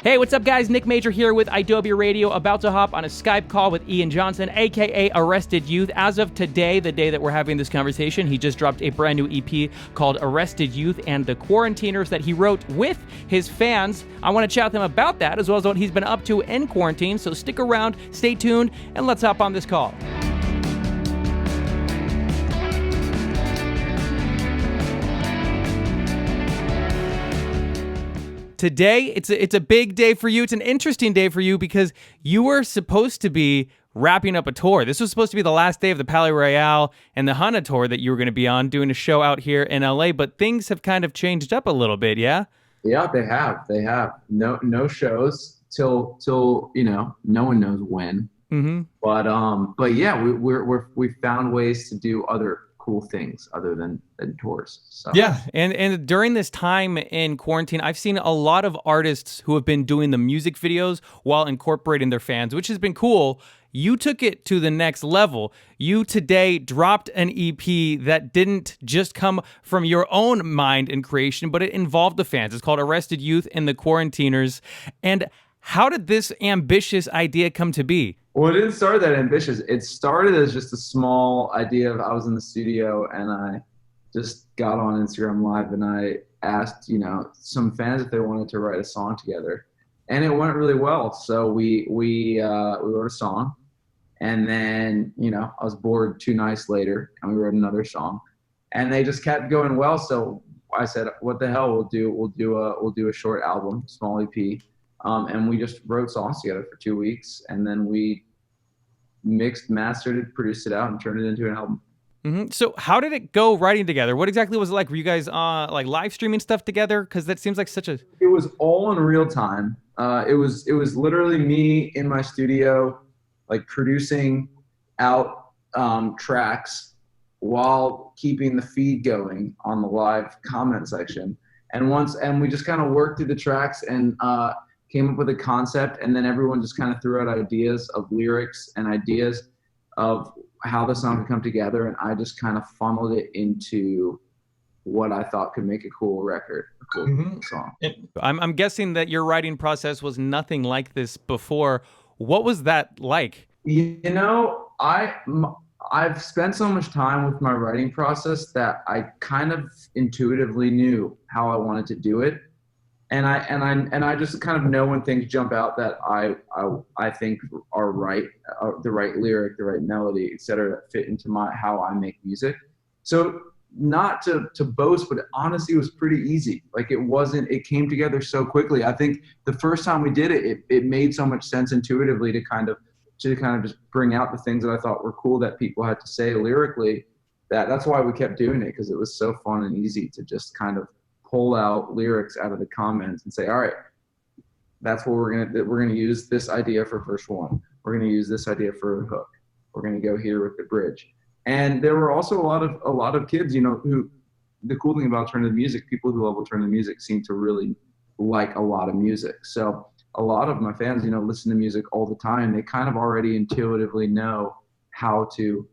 Hey, what's up, guys? Nick Major here with Idobi Radio, about to hop on a Skype call with Ian Johnson, aka Arrested Youth. As of today, the day that we're having this conversation, he just dropped a brand new EP called Arrested Youth and the Quarantiners that he wrote with his fans. I want to chat with him about that, as well as what he's been up to in quarantine. So stick around, stay tuned, and let's hop on this call. Today, it's a big day for you. It's an interesting day for you because you were supposed to be wrapping up a tour. This was supposed to be the last day of the Palais Royale and the Hana tour that you were going to be on, doing a show out here in LA, but things have kind of changed up a little bit, yeah? Yeah, they have. They have. No shows till no one knows when. Mm-hmm. But yeah, we found ways to do other cool things other than tours. So. Yeah, and during this time in quarantine, I've seen a lot of artists who have been doing the music videos while incorporating their fans, which has been cool. You took it to the next level. You today dropped an EP that didn't just come from your own mind and creation, but it involved the fans. It's called Arrested Youth and the Quarantiners. And how did this ambitious idea come to be? Well, it didn't start that ambitious. It started as just a small idea of I was in the studio and I just got on Instagram Live and I asked, some fans if they wanted to write a song together. And it went really well. So we wrote a song, and then, I was bored 2 nights later and we wrote another song, and they just kept going well. So I said, what the hell, we'll do a short album, small EP. And we just wrote songs together for 2 weeks, and then we mixed, mastered it, produced it out, and turned it into an album. Mm-hmm. So how did it go writing together? What exactly was it like? Were you guys like live streaming stuff together? Because that seems like such a... It was all in real time. It was literally me in my studio, like producing out tracks while keeping the feed going on the live comment section. And we just kind of worked through the tracks and came up with a concept, and then everyone just kind of threw out ideas of lyrics and ideas of how the song could come together, and I just kind of funneled it into what I thought could make a cool record, a cool song. I'm guessing that your writing process was nothing like this before. What was that like? I've spent so much time with my writing process that I kind of intuitively knew how I wanted to do it. And I just kind of know when things jump out that I think are right, the right lyric, the right melody, etc., that fit into how I make music. So not to boast, but honestly, it was pretty easy. Like it came together so quickly. I think the first time we did it made so much sense intuitively to kind of just bring out the things that I thought were cool that people had to say lyrically. That's why we kept doing it, because it was so fun and easy to just kind of pull out lyrics out of the comments and say, all right, that's what we're gonna use this idea for verse 1. We're gonna use this idea for a hook. We're gonna go here with the bridge. And there were also a lot of kids, who, the cool thing about alternative music, people who love alternative music seem to really like a lot of music. So a lot of my fans, listen to music all the time. They kind of already intuitively know how to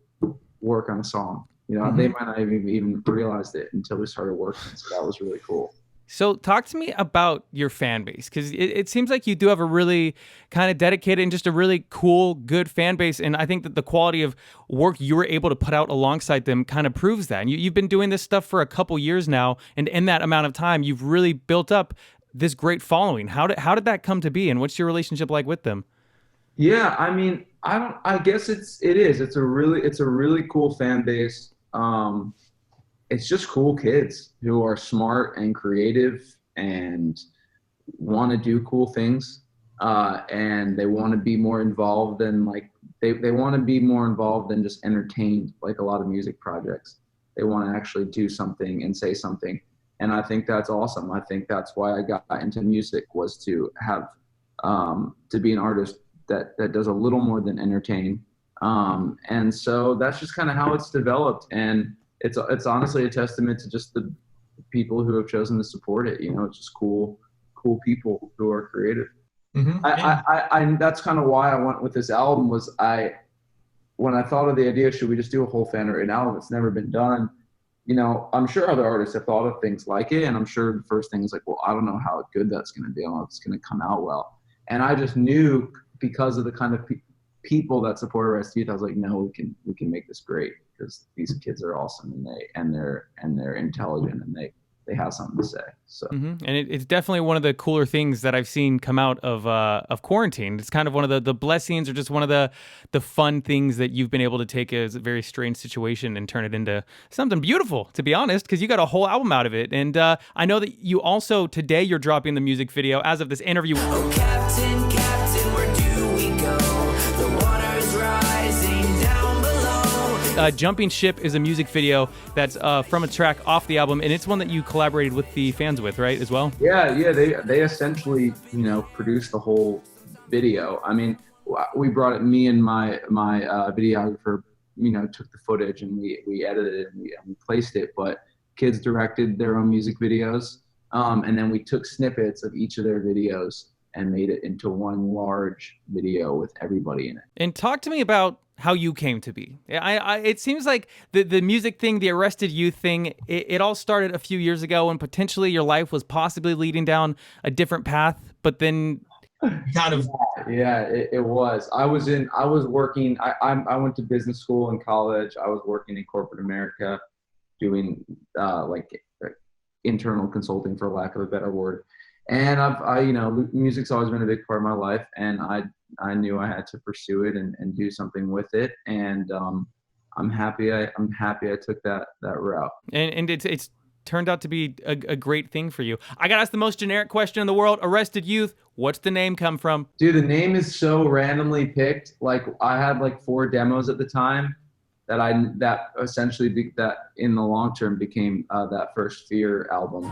work on a song. They might not have even realized it until we started working. So that was really cool. So talk to me about your fan base, because it seems like you do have a really kind of dedicated and just a really cool, good fan base. And I think that the quality of work you were able to put out alongside them kind of proves that. And you've been doing this stuff for a couple years now. And in that amount of time, you've really built up this great following. How did that come to be? And what's your relationship like with them? Yeah, I mean, I guess it's a really cool fan base. It's just cool kids who are smart and creative and want to do cool things, and they want to be more involved than they want to be more involved than just entertained like a lot of music projects. They want to actually do something and say something, and I think that's awesome. I think that's why I got into music, was to have to be an artist that does a little more than entertain. And so that's just kind of how it's developed. And it's honestly a testament to just the people who have chosen to support it. It's just cool people who are creative. Mm-hmm. I that's kind of why I went with this album. When I thought of the idea, should we just do a whole fan written album? It's never been done. I'm sure other artists have thought of things like it, and I'm sure the first thing is like, well, I don't know how good that's going to be. I don't know if it's going to come out well. And I just knew because of the kind of people that support Arrested Youth, I was like, no, we can make this great because these kids are awesome and they're intelligent and they have something to say. So And it's definitely one of the cooler things that I've seen come out of quarantine. It's kind of one of the blessings, or just one of the fun things that you've been able to take a very strange situation and turn it into something beautiful. To be honest, because you got a whole album out of it, and I know that you also today you're dropping the music video as of this interview. Oh, Captain, Captain, where do we go? The water's rising down below. Jumping Ship is a music video that's from a track off the album, and it's one that you collaborated with the fans with, right, as well? yeah, they essentially produced the whole video. I mean, we brought it. Me and my videographer, took the footage and we edited it and we placed it. But kids directed their own music videos, and then we took snippets of each of their videos and made it into one large video with everybody in it. And talk to me about how you came to be. It seems like the music thing, the Arrested Youth thing, it all started a few years ago, and potentially your life was possibly leading down a different path, but then kind of. Yeah, it was. I was working. I went to business school in college. I was working in corporate America, doing like internal consulting, for lack of a better word. And music's always been a big part of my life, and I knew I had to pursue it and do something with it. And I'm happy I took that route. And it's turned out to be a great thing for you. I got to ask the most generic question in the world. Arrested Youth, what's the name come from? Dude, the name is so randomly picked. Like, I had like 4 demos at the time that essentially that in the long term became that first Fear album.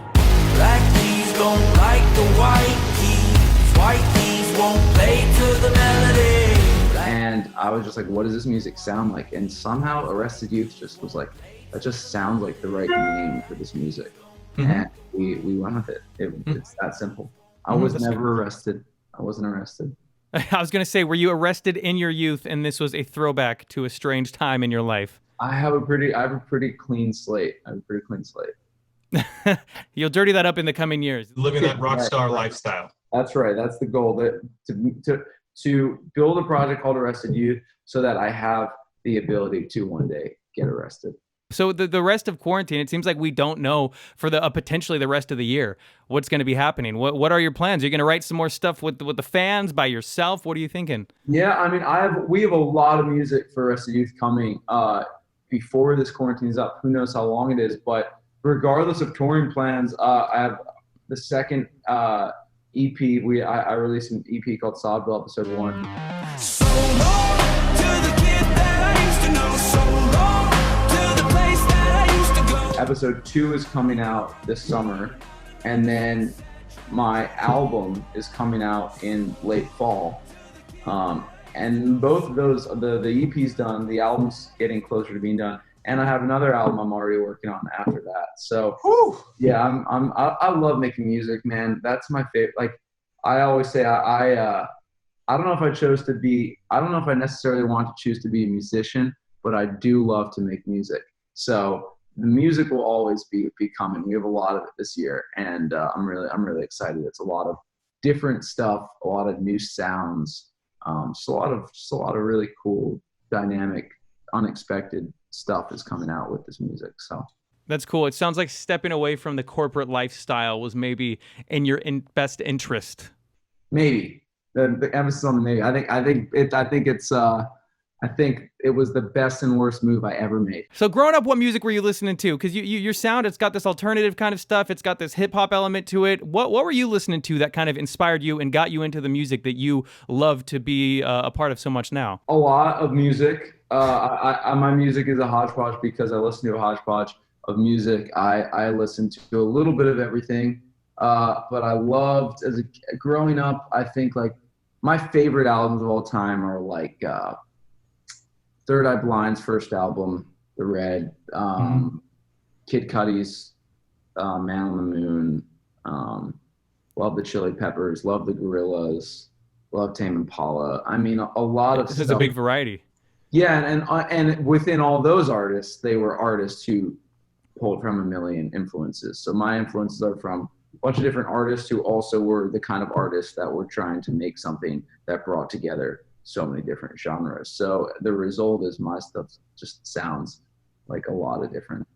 Black keys don't like the white keys. White keys won't play to the melody. And I was just like, what does this music sound like? And somehow Arrested Youth just was like, that just sounds like the right name for this music. Mm-hmm. And we went with it. It's that simple. I was never arrested. I wasn't arrested. I was going to say, were you arrested in your youth and this was a throwback to a strange time in your life? I have a pretty clean slate. You'll dirty that up in the coming years. Living that rock star lifestyle. That's right. That's the goal. To build a project called Arrested Youth so that I have the ability to one day get arrested. So the rest of quarantine, it seems like we don't know for the potentially the rest of the year what's going to be happening. What are your plans? Are you going to write some more stuff with the fans, by yourself? What are you thinking? Yeah, I mean, we have a lot of music for Arrested Youth coming before this quarantine is up. Who knows how long it is? But regardless of touring plans, I have the second EP. I released an EP called Sodville Episode 1. So long to the kid that I used to know. So long to the place that I used to go. Episode 2 is coming out this summer, and then my album is coming out in late fall. And both of those, the EP's done, the album's getting closer to being done, and I have another album I'm already working on after that. So yeah, I love making music, man. That's my favorite. Like, I always say, I don't know if I don't know if I necessarily want to choose to be a musician, but I do love to make music. So the music will always be coming. We have a lot of it this year, and I'm really excited. It's a lot of different stuff, a lot of new sounds, just a lot of really cool, dynamic, unexpected stuff is coming out with this music. So That's cool. It sounds like stepping away from the corporate lifestyle was maybe in your best interest. Maybe the emphasis on the maybe. I think it was the best and worst move I ever made. So growing up, what music were you listening to? Because your sound, it's got this alternative kind of stuff. It's got this hip hop element to it. What were you listening to that kind of inspired you and got you into the music that you love to be a part of so much now? A lot of music. My music is a hodgepodge because I listen to a hodgepodge of music. I listen to a little bit of everything. But I loved, growing up, I think like my favorite albums of all time are like Third Eye Blind's first album, The Red, Kid Cudi's Man on the Moon, love the Chili Peppers, love the Gorillaz, love Tame Impala. I mean, a lot of This is a big variety. Yeah, and within all those artists, they were artists who pulled from a million influences. So my influences are from a bunch of different artists who also were the kind of artists that were trying to make something that brought together so many different genres. So the result is my stuff just sounds like a lot of different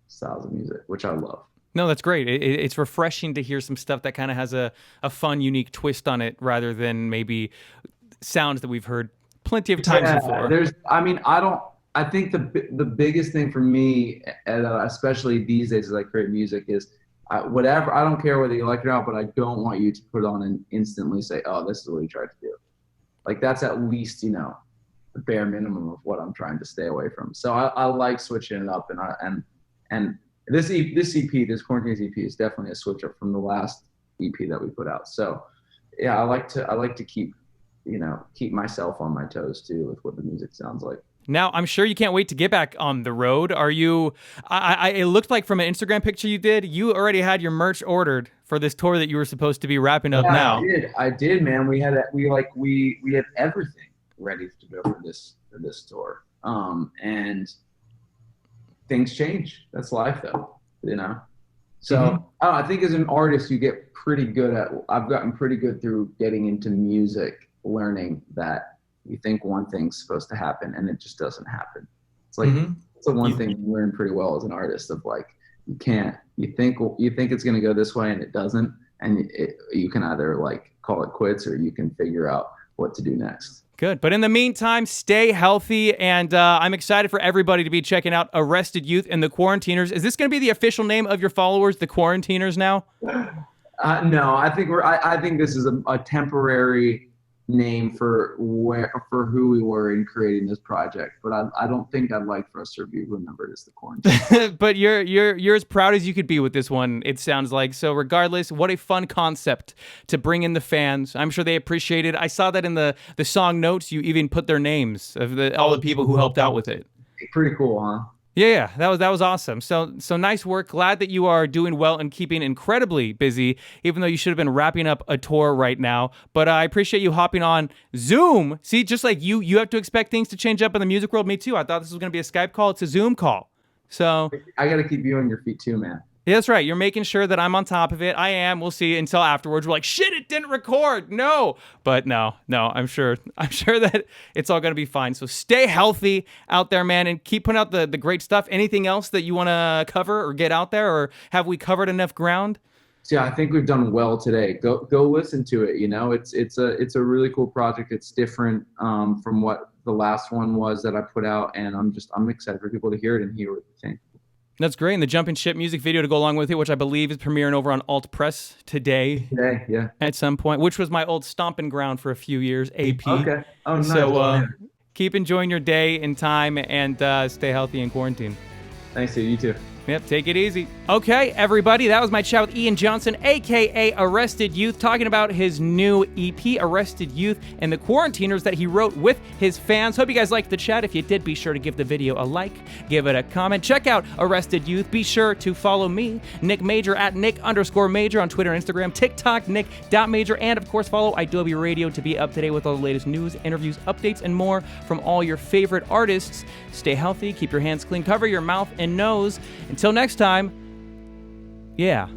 styles of music, which I love. No, that's great. It's refreshing to hear some stuff that kind of has a fun, unique twist on it rather than maybe sounds that we've heard plenty of times before. I think the biggest thing for me, especially these days as I create music, is whatever. I don't care whether you like it or not, but I don't want you to put on and instantly say, "Oh, this is what he tried to do." Like that's at least the bare minimum of what I'm trying to stay away from. So I like switching it up, and this EP, this Quarantine EP, is definitely a switch up from the last EP that we put out. So yeah, I like to keep myself on my toes too with what the music sounds like. Now, I'm sure you can't wait to get back on the road. Are you? It looked like from an Instagram picture you did, you already had your merch ordered for this tour that you were supposed to be wrapping up now. I did, man. We had everything ready to go for this tour. And things change. That's life, though. So I think as an artist, you get pretty good at. I've gotten pretty good through getting into music, learning that you think one thing's supposed to happen and it just doesn't happen. It's like it's the one thing you learn pretty well as an artist of like you think it's going to go this way and it doesn't, and you can either like call it quits or you can figure out what to do next. Good. But in the meantime, stay healthy, and I'm excited for everybody to be checking out Arrested Youth and the Quarantiners. Is this going to be the official name of your followers, the Quarantiners now? No, I think this is a temporary name for who we were in creating this project, but I don't think I'd like for us to be remembered as the Quarantine. But you're as proud as you could be with this one, it sounds like. So regardless, what a fun concept to bring in the fans. I'm sure they appreciate it. I saw that in the song notes, you even put their names of all the people who helped out with it. Pretty cool, huh? Yeah, that was awesome. So nice work. Glad that you are doing well and keeping incredibly busy, even though you should have been wrapping up a tour right now. But I appreciate you hopping on Zoom. See, just like you have to expect things to change up in the music world. Me too. I thought this was going to be a Skype call. It's a Zoom call. So I got to keep you on your feet too, man. Yeah, that's right. You're making sure that I'm on top of it. I am. We'll see until afterwards. We're like, shit, it didn't record. No. But no, I'm sure that it's all going to be fine. So stay healthy out there, man, and keep putting out the great stuff. Anything else that you want to cover or get out there, or have we covered enough ground? Yeah, I think we've done well today. Go listen to it. It's a really cool project. It's different from what the last one was that I put out, and I'm excited for people to hear it and hear what they think. That's great. And the Jumpin' Ship music video to go along with it, which I believe is premiering over on Alt Press today. Yeah. At some point, which was my old stomping ground for a few years, AP. Okay. Oh, nice. So keep enjoying your day and time, and stay healthy in quarantine. Thanks, dude. You too. Yep, take it easy. Okay, everybody, that was my chat with Ian Johnson, a.k.a. Arrested Youth, talking about his new EP, Arrested Youth, and the Quarantiners that he wrote with his fans. Hope you guys liked the chat. If you did, be sure to give the video a like, give it a comment. Check out Arrested Youth. Be sure to follow me, Nick Major, at Nick_Major on Twitter and Instagram, TikTok, Nick.Major, and of course, follow Idobi Radio to be up to date with all the latest news, interviews, updates, and more from all your favorite artists. Stay healthy, keep your hands clean, cover your mouth and nose. Until next time, yeah.